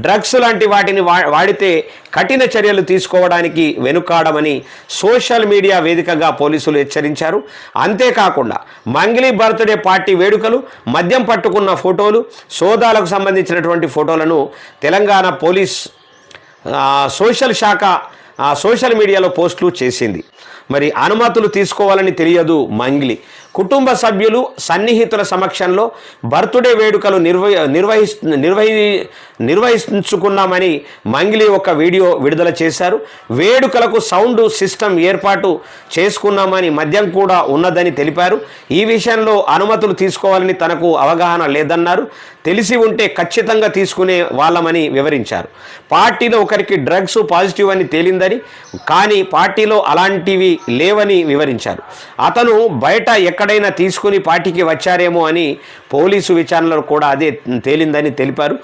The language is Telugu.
డ్రగ్స్ లాంటి వాటిని వాడితే కఠిన చర్యలు తీసుకోవడానికి వెనుకాడమని సోషల్ మీడియా వేదికగా పోలీసులు హెచ్చరించారు. అంతేకాకుండా మంగ్లీ బర్త్డే పార్టీ వేడుకలు, మద్యం పట్టుకున్న ఫోటోలు, సోదాలకు సంబంధించినటువంటి ఫోటోలను తెలంగాణ పోలీస్ సోషల్ మీడియాలో పోస్టులు చేసింది. మరి అనుమతులు తీసుకోవాలని తెలియదు మంగ్లీ. కుటుంబ సభ్యులు, సన్నిహితుల సమక్షంలో బర్త్డే వేడుకలు నిర్వహించుకున్నామని మంగ్లీ ఒక వీడియో విడుదల చేశారు. వేడుకలకు సౌండ్ సిస్టమ్ ఏర్పాటు చేసుకున్నామని, మద్యం కూడా ఉన్నదని తెలిపారు. ఈ విషయంలో అనుమతులు తీసుకోవాలని తనకు అవగాహన లేదన్నారు. తెలిసి ఉంటే ఖచ్చితంగా తీసుకునే వాళ్ళమని వివరించారు. పార్టీలో ఒకరికి డ్రగ్స్ పాజిటివ్ అని తేలిందని, కానీ పార్టీలో అలాంటివి లేవని వివరించారు. అతను బయట ఎక్కడైనా తీసుకుని పార్టీకి వచ్చారేమో అని పోలీసు విచారణలో కూడా అదే తేలిందని తెలిపారు.